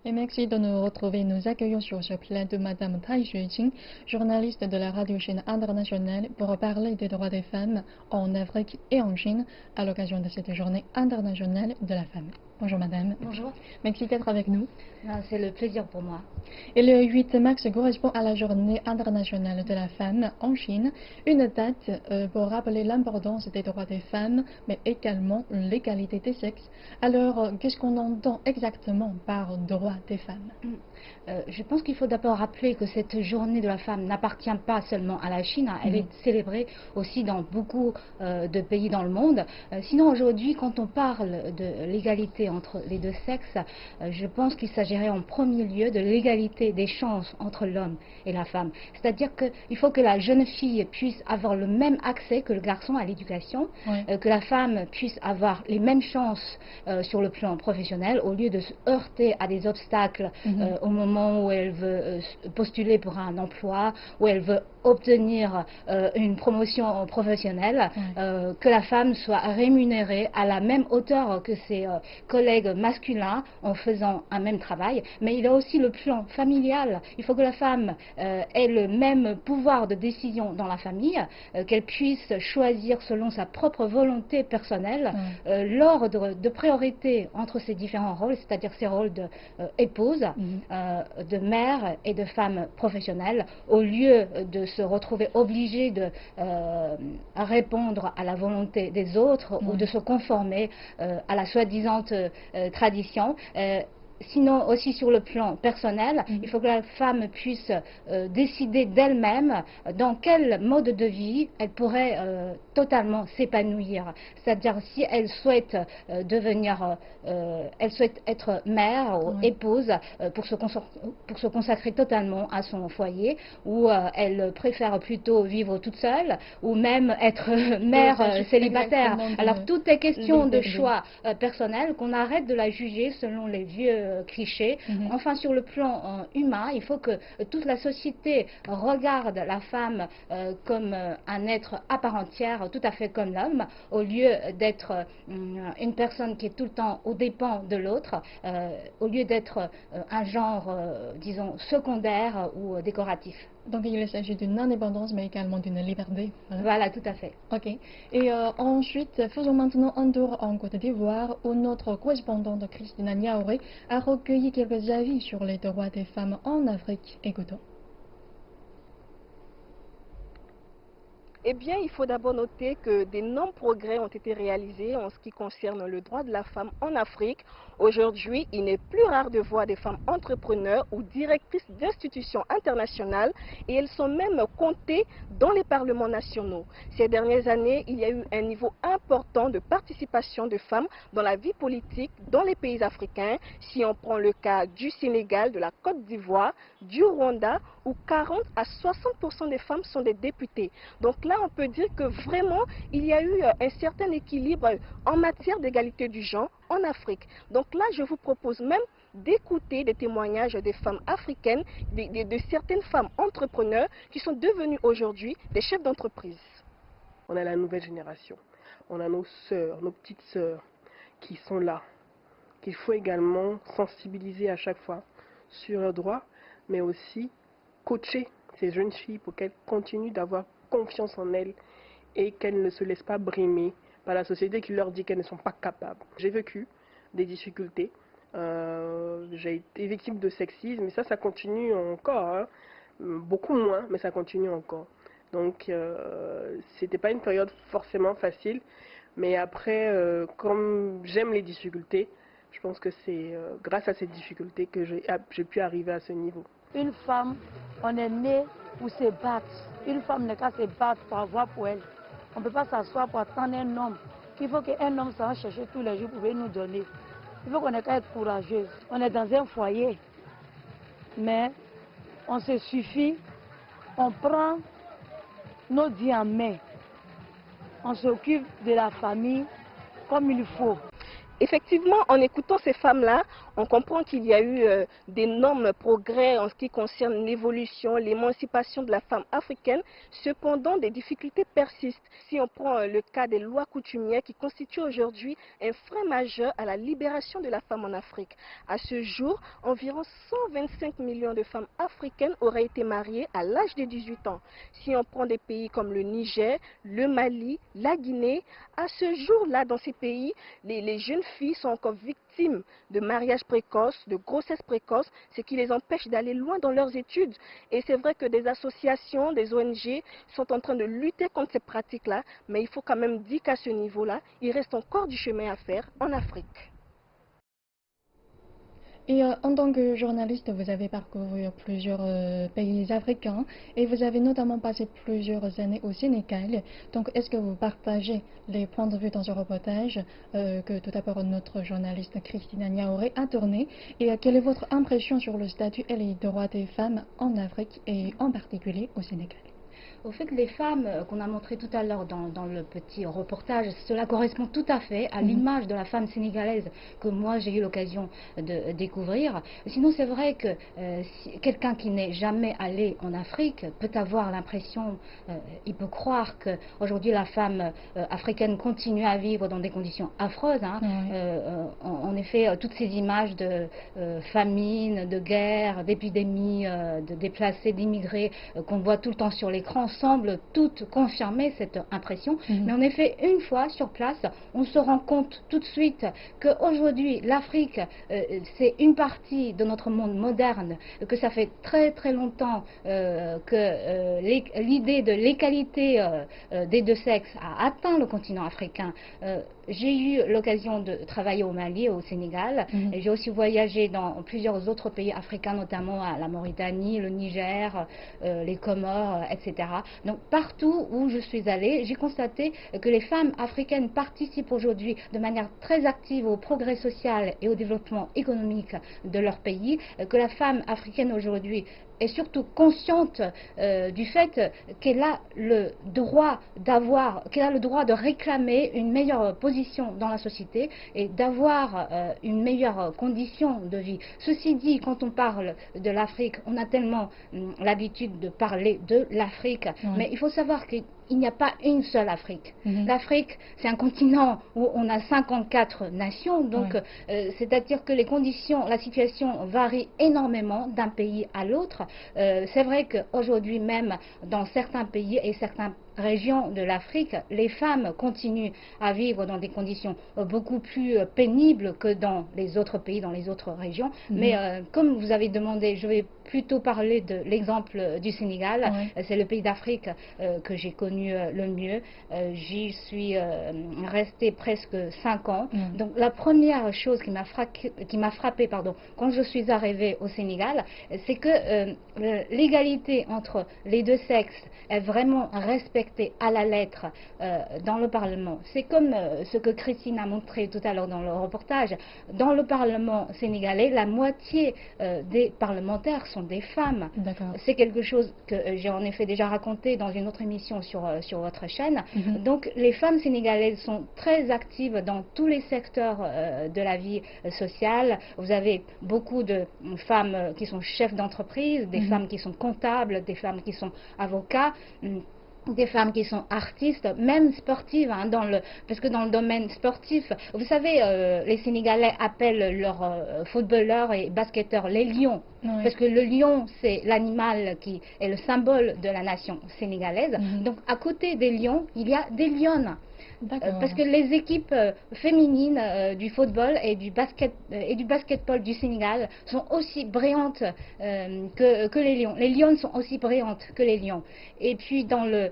Et merci de nous retrouver. Nous accueillons sur ce plateau Madame Tai Xueqing, journaliste de la radio-chaîne internationale, pour parler des droits des femmes en Afrique et en Chine à l'occasion de cette journée internationale de la femme. Bonjour Madame. Bonjour. Merci d'être avec nous. C'est le plaisir pour moi. Et le 8 mars correspond à la journée internationale de la femme en Chine, une date pour rappeler l'importance des droits des femmes, mais également l'égalité des sexes. Alors, qu'est-ce qu'on entend exactement par droits des femmes? Je pense qu'il faut d'abord rappeler que cette journée de la femme n'appartient pas seulement à la Chine, elle est célébrée aussi dans beaucoup de pays dans le monde. Sinon aujourd'hui, quand on parle de l'égalité entre les deux sexes, je pense qu'il s'agirait en premier lieu de l'égalité des chances entre l'homme et la femme. C'est-à-dire qu'il faut que la jeune fille puisse avoir le même accès que le garçon à l'éducation, que la femme puisse avoir les mêmes chances sur le plan professionnel, au lieu de se heurter à des obstacles au moment où elle veut postuler pour un emploi, où elle veut obtenir une promotion professionnelle, que la femme soit rémunérée à la même hauteur que ses collègues masculins en faisant un même travail. Mais il y a aussi le plan familial. Il faut que la femme ait le même pouvoir de décision dans la famille, qu'elle puisse choisir selon sa propre volonté personnelle l'ordre de priorité entre ces différents rôles, c'est-à-dire ses rôles d'épouse, de mère et de femme professionnelle, au lieu de se retrouver obligée de répondre à la volonté des autres ou de se conformer à la soi-disant tradition. Sinon, aussi sur le plan personnel, il faut que la femme puisse décider d'elle-même dans quel mode de vie elle pourrait totalement s'épanouir. C'est-à-dire si elle souhaite elle souhaite être mère ou épouse pour se consacrer totalement à son foyer, ou elle préfère plutôt vivre toute seule, ou même être mère célibataire. Alors tout est question de choix personnel, qu'on arrête de la juger selon les vieux clichés. Enfin, sur le plan humain, il faut que toute la société regarde la femme comme un être à part entière, tout à fait comme l'homme, au lieu d'être une personne qui est tout le temps aux dépens de l'autre, au lieu d'être un genre, disons, secondaire ou décoratif. Donc il s'agit d'une indépendance, mais également d'une liberté. Voilà, tout à fait. Ok. Et ensuite, faisons maintenant un tour en Côte d'Ivoire, où notre correspondante Christina Niaouré a recueilli quelques avis sur les droits des femmes en Afrique. Écoutons. Eh bien, il faut d'abord noter que d'énormes progrès ont été réalisés en ce qui concerne le droit de la femme en Afrique. Aujourd'hui, il n'est plus rare de voir des femmes entrepreneurs ou directrices d'institutions internationales, et elles sont même comptées dans les parlements nationaux. Ces dernières années, il y a eu un niveau important de participation de femmes dans la vie politique dans les pays africains. Si on prend le cas du Sénégal, de la Côte d'Ivoire, du Rwanda, où 40 à 60% des femmes sont des députées. Donc là, on peut dire que vraiment, il y a eu un certain équilibre en matière d'égalité du genre en Afrique. Donc là, je vous propose même d'écouter des témoignages des femmes africaines, de certaines femmes entrepreneurs qui sont devenues aujourd'hui des chefs d'entreprise. On a la nouvelle génération, on a nos sœurs, nos petites sœurs qui sont là, qu'il faut également sensibiliser à chaque fois sur leurs droits, mais aussi coacher ces jeunes filles pour qu'elles continuent d'avoir confiance en elles et qu'elles ne se laissent pas brimer par la société qui leur dit qu'elles ne sont pas capables. J'ai vécu des difficultés, j'ai été victime de sexisme, mais ça continue encore, hein. Beaucoup moins, mais ça continue encore. Donc c'était pas une période forcément facile, mais après, comme j'aime les difficultés, je pense que c'est grâce à ces difficultés que j'ai pu arriver à ce niveau. Une femme, on est né pour se battre. Une femme n'a qu'à se battre pour avoir pour elle. On ne peut pas s'asseoir pour attendre un homme. Il faut qu'un homme s'en chercher tous les jours pour venir nous donner. Il faut qu'on ait qu'à être courageuse. On est dans un foyer, mais on se suffit, on prend nos vies en main. On s'occupe de la famille comme il faut. Effectivement, en écoutant ces femmes-là, On comprend qu'il y a eu d'énormes progrès en ce qui concerne l'évolution, l'émancipation de la femme africaine. Cependant, des difficultés persistent. Si on prend le cas des lois coutumières qui constituent aujourd'hui un frein majeur à la libération de la femme en Afrique. À ce jour, environ 125 millions de femmes africaines auraient été mariées à l'âge de 18 ans. Si on prend des pays comme le Niger, le Mali, la Guinée, à ce jour-là, dans ces pays, les jeunes filles sont encore victimes de mariages précoces, de grossesses précoces, ce qui les empêche d'aller loin dans leurs études. Et c'est vrai que des associations, des ONG sont en train de lutter contre ces pratiques-là, mais il faut quand même dire qu'à ce niveau-là, il reste encore du chemin à faire en Afrique. Et en tant que journaliste, vous avez parcouru plusieurs pays africains et vous avez notamment passé plusieurs années au Sénégal. Donc, est-ce que vous partagez les points de vue dans ce reportage que tout d'abord notre journaliste Christina Niaouré a tourné? Et quelle est votre impression sur le statut et les droits des femmes en Afrique et en particulier au Sénégal? Au fait, les femmes qu'on a montrées tout à l'heure dans le petit reportage, cela correspond tout à fait à l'image de la femme sénégalaise que moi j'ai eu l'occasion de découvrir. Sinon, c'est vrai que quelqu'un qui n'est jamais allé en Afrique peut avoir l'impression, il peut croire qu'aujourd'hui la femme africaine continue à vivre dans des conditions affreuses. En effet, toutes ces images de famine, de guerre, d'épidémie, de déplacés, d'immigrés qu'on voit tout le temps sur l'écran semble toutes confirmer cette impression. Mais en effet, une fois sur place, on se rend compte tout de suite qu'aujourd'hui, l'Afrique, c'est une partie de notre monde moderne, que ça fait très très longtemps que l'idée de l'égalité des deux sexes a atteint le continent africain. J'ai eu l'occasion de travailler au Mali et au Sénégal. Et j'ai aussi voyagé dans plusieurs autres pays africains, notamment à la Mauritanie, le Niger, les Comores, etc. Donc partout où je suis allée, j'ai constaté que les femmes africaines participent aujourd'hui de manière très active au progrès social et au développement économique de leur pays, que la femme africaine aujourd'hui est surtout consciente du fait qu'elle a le droit de réclamer une meilleure position dans la société et d'avoir une meilleure condition de vie. Ceci dit, quand on parle de l'Afrique, on a tellement l'habitude de parler de l'Afrique, mais il faut savoir qu'il n'y a pas une seule Afrique. L'Afrique, c'est un continent où on a 54 nations, donc c'est-à-dire que les conditions, la situation varie énormément d'un pays à l'autre. C'est vrai qu'aujourd'hui même, dans certains pays et certaines régions de l'Afrique, les femmes continuent à vivre dans des conditions beaucoup plus pénibles que dans les autres pays, dans les autres régions. Mais comme vous avez demandé, je vais plutôt parler de l'exemple du Sénégal. C'est le pays d'Afrique que j'ai connu le mieux. J'y suis restée presque 5 ans. Donc la première chose qui m'a frappée quand je suis arrivée au Sénégal, c'est que l'égalité entre les deux sexes est vraiment respectée à la lettre dans le Parlement. C'est comme ce que Christine a montré tout à l'heure dans le reportage. Dans le Parlement sénégalais, la moitié des parlementaires sont des femmes. C'est quelque chose que j'ai en effet déjà raconté dans une autre émission sur votre chaîne. Donc les femmes sénégalaises sont très actives dans tous les secteurs de la vie sociale. Vous avez beaucoup de femmes qui sont chefs d'entreprise, des femmes qui sont comptables, des femmes qui sont avocats, des femmes qui sont artistes, même sportives, parce que dans le domaine sportif, vous savez, les Sénégalais appellent leurs footballeurs et basketteurs les lions, parce que le lion, c'est l'animal qui est le symbole de la nation sénégalaise. Donc à côté des lions, il y a des lionnes. Parce que les équipes féminines du football et du basketball du Sénégal sont aussi brillantes que les lions. Les lionnes sont aussi brillantes que les lions. Et puis dans le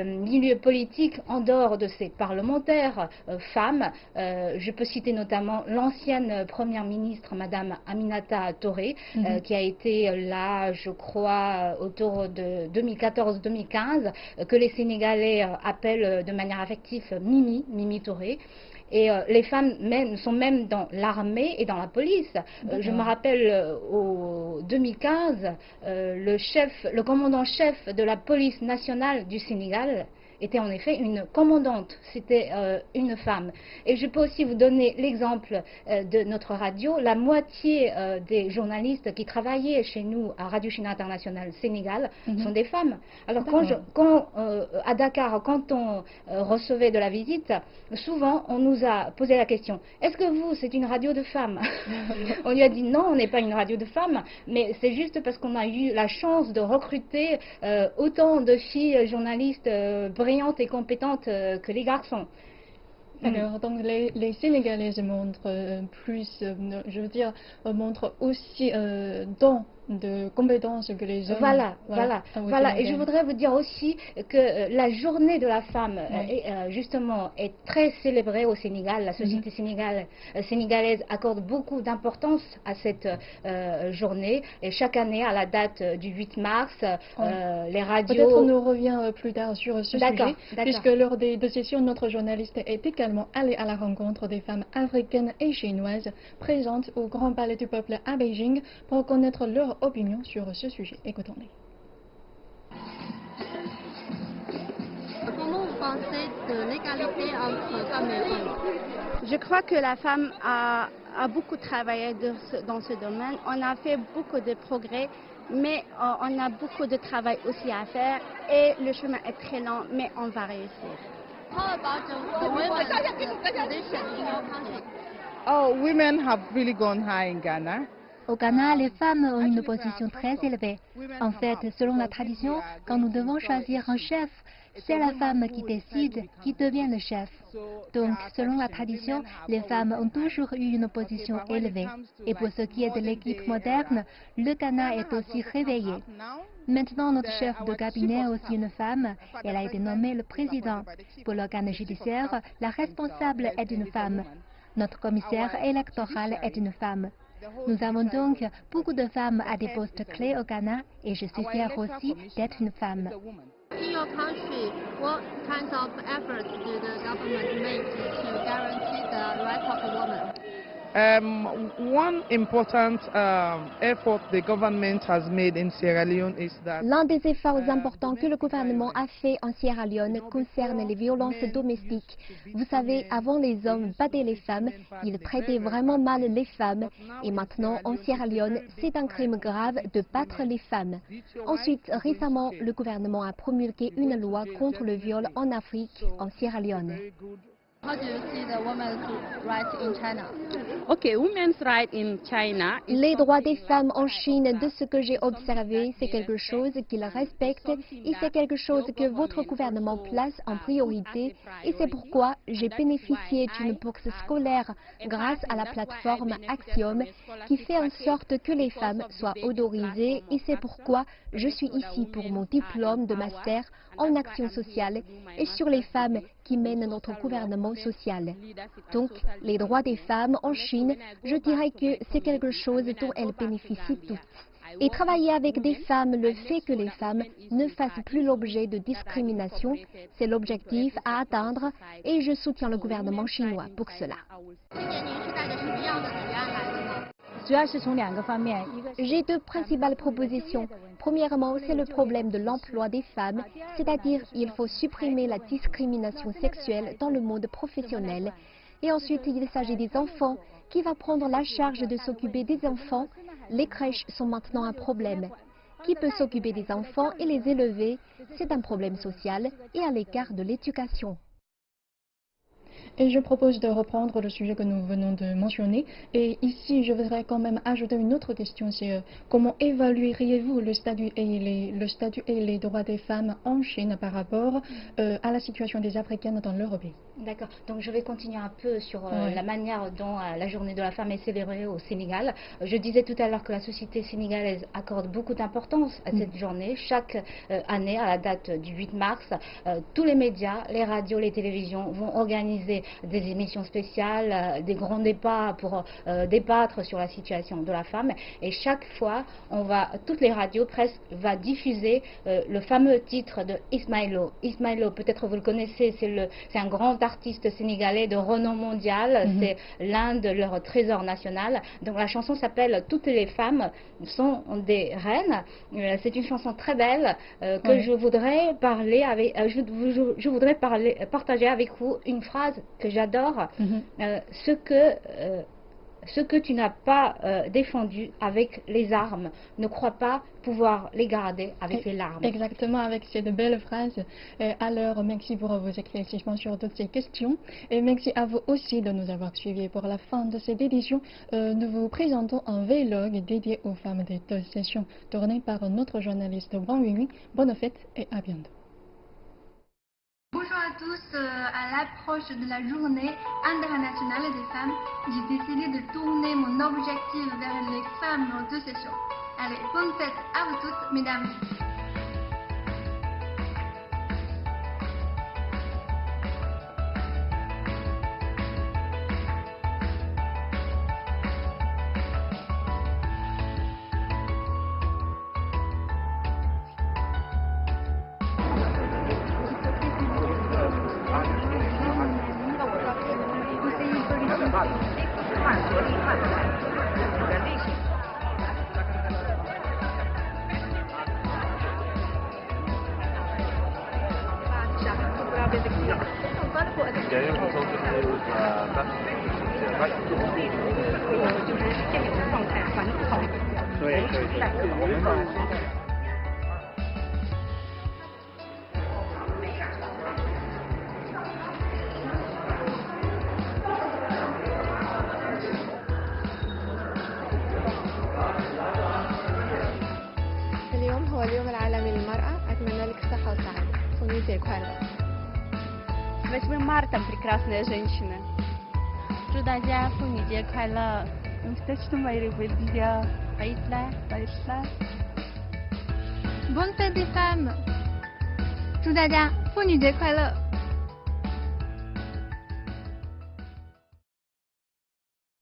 milieu politique, en dehors de ces parlementaires femmes, je peux citer notamment l'ancienne première ministre, Madame Aminata Touré, qui a été là, je crois, autour de 2014-2015, que les Sénégalais appellent de manière affective Mimi Touré. Et les femmes sont même dans l'armée et dans la police. Je me rappelle au 2015, le commandant-chef de la police nationale du Sénégal était en effet une commandante, c'était une femme. Et je peux aussi vous donner l'exemple de notre radio. La moitié des journalistes qui travaillaient chez nous à Radio Chine International Sénégal sont des femmes. Alors à Dakar, quand on recevait de la visite, souvent on nous a posé la question, est-ce que vous, c'est une radio de femmes? On lui a dit non, on n'est pas une radio de femmes, mais c'est juste parce qu'on a eu la chance de recruter autant de filles journalistes brillantes et compétentes que les garçons. Alors, donc les Sénégalaises montrent plus, je veux dire, montrent aussi dans de compétences que les hommes. Voilà. Et je voudrais vous dire aussi que la journée de la femme, justement, est très célébrée au Sénégal. La société sénégalaise accorde beaucoup d'importance à cette journée. Et chaque année, à la date du 8 mars, les radios... Peut-être on nous revient plus tard sur ce sujet, puisque lors des deux sessions, notre journaliste est également allé à la rencontre des femmes africaines et chinoises présentes au Grand Palais du Peuple à Beijing pour connaître leur opinion sur ce sujet. Écoutons-les. Comment vous pensez de l'égalité entre femmes et hommes? Je crois que la femme a beaucoup travaillé dans ce domaine. On a fait beaucoup de progrès, mais on a beaucoup de travail aussi à faire et le chemin est très lent, mais on va réussir. How about the women's position in your country? Oh, women have really gone high in Ghana. Au Ghana, les femmes ont une position très élevée. En fait, selon la tradition, quand nous devons choisir un chef, c'est la femme qui décide qui devient le chef. Donc, selon la tradition, les femmes ont toujours eu une position élevée. Et pour ce qui est de l'équipe moderne, le Ghana est aussi réveillé. Maintenant, notre chef de cabinet est aussi une femme. Elle a été nommée le président. Pour l'organe judiciaire, la responsable est une femme. Notre commissaire électoral est une femme. Nous avons donc beaucoup de femmes à des postes clés au Ghana et je suis fière aussi d'être une femme. In your country, what kinds of efforts do the government make to guarantee the rights of the woman? One important effort the government has made in Sierra Leone is that l'un des efforts importants que le gouvernement a fait en Sierra Leone concerne les violences domestiques. Vous savez, avant les hommes battaient les femmes, ils traitaient vraiment mal les femmes. Et maintenant, en Sierra Leone, c'est un crime grave de battre les femmes. Ensuite, récemment, le gouvernement a promulgué une loi contre le viol en Afrique, en Sierra Leone. How do you see the women's rights in China? Okay, women's rights in China. Les droits des femmes en Chine, de ce que j'ai observé, c'est quelque chose qu'ils respectent et c'est quelque chose que votre gouvernement place en priorité. Et c'est pourquoi j'ai bénéficié d'une bourse scolaire grâce à la plateforme Axiom qui fait en sorte que les femmes soient autorisées. Et c'est pourquoi je suis ici pour mon diplôme de master en action sociale et sur les femmes qui mènent notre gouvernement social. Donc, les droits des femmes en Chine, je dirais que c'est quelque chose dont elles bénéficient toutes. Et travailler avec des femmes, le fait que les femmes ne fassent plus l'objet de discrimination, c'est l'objectif à atteindre et je soutiens le gouvernement chinois pour cela. J'ai deux principales propositions. Premièrement, c'est le problème de l'emploi des femmes, c'est-à-dire il faut supprimer la discrimination sexuelle dans le monde professionnel. Et ensuite, il s'agit des enfants. Qui va prendre la charge de s'occuper des enfants? Les crèches sont maintenant un problème. Qui peut s'occuper des enfants et les élever? C'est un problème social et à l'écart de l'éducation. Et je propose de reprendre le sujet que nous venons de mentionner. Et ici, je voudrais quand même ajouter une autre question. C'est comment évalueriez-vous le statut et les droits des femmes en Chine par rapport à la situation des Africaines dans leur pays? D'accord. Donc je vais continuer un peu sur la manière dont la journée de la femme est célébrée au Sénégal. Je disais tout à l'heure que la société sénégalaise accorde beaucoup d'importance à cette journée. Chaque année, à la date du 8 mars, tous les médias, les radios, les télévisions vont organiser des émissions spéciales, des grands débats pour débattre sur la situation de la femme. Et chaque fois, toutes les radios presque va diffuser le fameux titre de Ismaël Lo. Ismaël Lo, peut-être vous le connaissez, c'est un grand artistes sénégalais de renom mondial. C'est l'un de leurs trésors national. Donc la chanson s'appelle Toutes les femmes sont des reines. C'est une chanson très belle que je voudrais parler avec. Je voudrais partager avec vous une phrase que j'adore. Ce que tu n'as pas défendu avec les armes, ne crois pas pouvoir les garder avec les larmes. Exactement, avec cette belle phrase. Alors, merci pour vos éclaircissements sur toutes ces questions. Et merci à vous aussi de nous avoir suivis. Pour la fin de cette édition, nous vous présentons un vlog dédié aux femmes des deux sessions, tourné par notre journaliste Wang Yumi. Bonne fête et à bientôt. Bonjour à tous, à l'approche de la journée internationale des femmes, j'ai décidé de tourner mon objectif vers les femmes en deux sessions. Allez, bonne fête à vous toutes, mesdames. اليوم هو اليوم العالمي للمرأة. أتمنى لك الصحة والسعادة. Фунните Куайла. 8 марта, прекрасная женщина. 祝大家妇女节快乐。Bonne fête des femmes. 祝大家妇女节快乐。